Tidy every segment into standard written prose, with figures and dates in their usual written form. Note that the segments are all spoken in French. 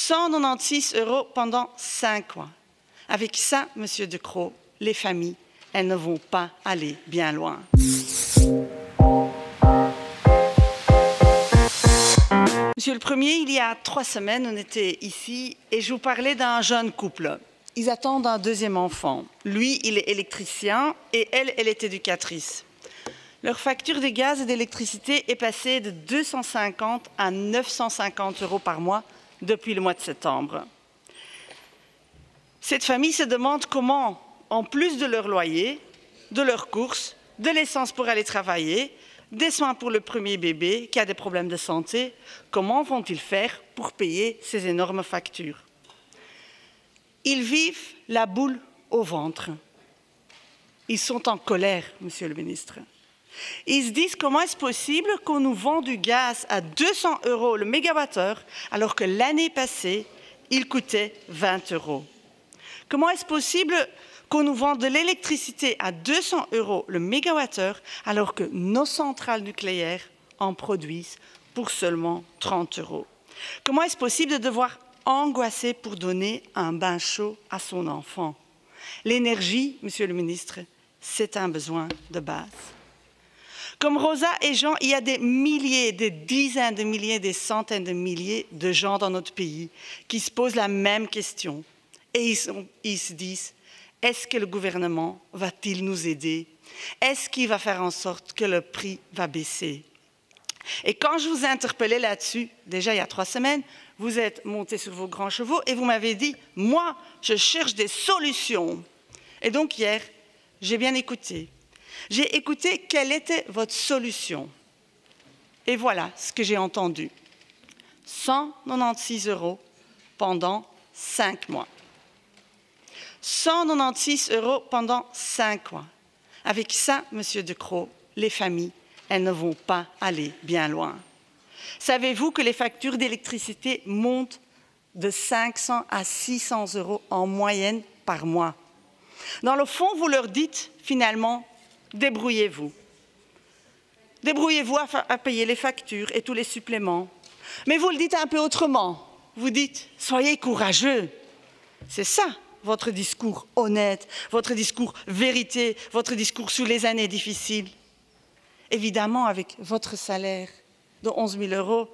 196 € pendant 5 mois. Avec ça, Monsieur De Croo, les familles, elles ne vont pas aller bien loin. Monsieur le Premier, il y a 3 semaines, on était ici et je vous parlais d'un jeune couple. Ils attendent un deuxième enfant. Lui, il est électricien et elle est éducatrice. Leur facture de gaz et d'électricité est passée de 250 à 950 € par mois depuis le mois de septembre. Cette famille se demande comment, en plus de leur loyer, de leurs courses, de l'essence pour aller travailler, des soins pour le premier bébé qui a des problèmes de santé, comment vont-ils faire pour payer ces énormes factures? Ils vivent la boule au ventre. Ils sont en colère, Monsieur le ministre. Ils se disent comment est-ce possible qu'on nous vend du gaz à 200 € le mégawattheure alors que l'année passée, il coûtait 20 €. Comment est-ce possible qu'on nous vende de l'électricité à 200 € le mégawattheure alors que nos centrales nucléaires en produisent pour seulement 30 €? Comment est-ce possible de devoir angoisser pour donner un bain chaud à son enfant? L'énergie, Monsieur le ministre, c'est un besoin de base. Comme Rosa et Jean, il y a des milliers, des dizaines de milliers, des centaines de milliers de gens dans notre pays qui se posent la même question. Et ils se disent, est-ce que le gouvernement va-t-il nous aider? Est-ce qu'il va faire en sorte que le prix va baisser? Et quand je vous ai interpellé là-dessus, déjà il y a 3 semaines, vous êtes montés sur vos grands chevaux et vous m'avez dit, moi, je cherche des solutions. Et donc hier, j'ai bien écouté. J'ai écouté quelle était votre solution. Et voilà ce que j'ai entendu. 196 € pendant 5 mois. 196 € pendant 5 mois. Avec ça, Monsieur De Croo, les familles, elles ne vont pas aller bien loin. Savez-vous que les factures d'électricité montent de 500 à 600 € en moyenne par mois? Dans le fond, vous leur dites finalement, débrouillez-vous. Débrouillez-vous à payer les factures et tous les suppléments. Mais vous le dites un peu autrement. Vous dites, soyez courageux. C'est ça, votre discours honnête, votre discours vérité, votre discours sur les années difficiles. Évidemment, avec votre salaire de 11 000 €,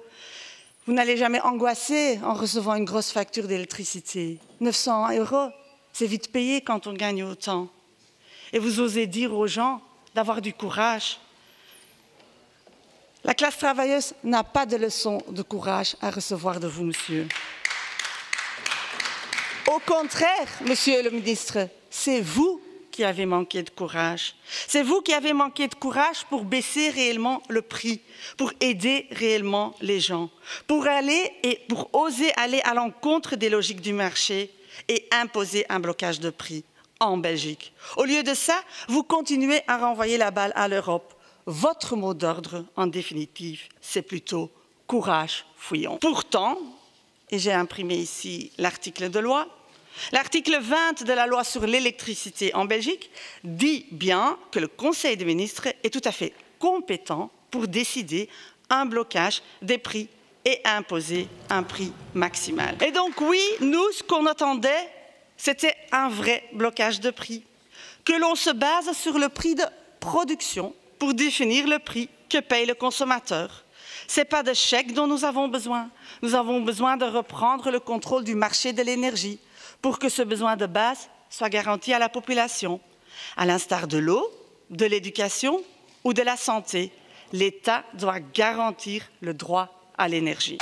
vous n'allez jamais angoisser en recevant une grosse facture d'électricité. 900 €, c'est vite payé quand on gagne autant. Et vous osez dire aux gens d'avoir du courage. La classe travailleuse n'a pas de leçon de courage à recevoir de vous, monsieur. Au contraire, Monsieur le ministre, c'est vous qui avez manqué de courage. C'est vous qui avez manqué de courage pour baisser réellement le prix, pour aider réellement les gens, pour oser aller à l'encontre des logiques du marché et imposer un blocage de prix en Belgique. Au lieu de ça, vous continuez à renvoyer la balle à l'Europe. Votre mot d'ordre, en définitive, c'est plutôt « courage, fouillons ». Pourtant, et j'ai imprimé ici l'article de loi, l'article 20 de la loi sur l'électricité en Belgique dit bien que le Conseil des ministres est tout à fait compétent pour décider un blocage des prix et imposer un prix maximal. Et donc oui, nous, ce qu'on attendait, c'était un vrai blocage de prix, que l'on se base sur le prix de production pour définir le prix que paye le consommateur. Ce n'est pas de chèques dont nous avons besoin. Nous avons besoin de reprendre le contrôle du marché de l'énergie pour que ce besoin de base soit garanti à la population. À l'instar de l'eau, de l'éducation ou de la santé, l'État doit garantir le droit à l'énergie.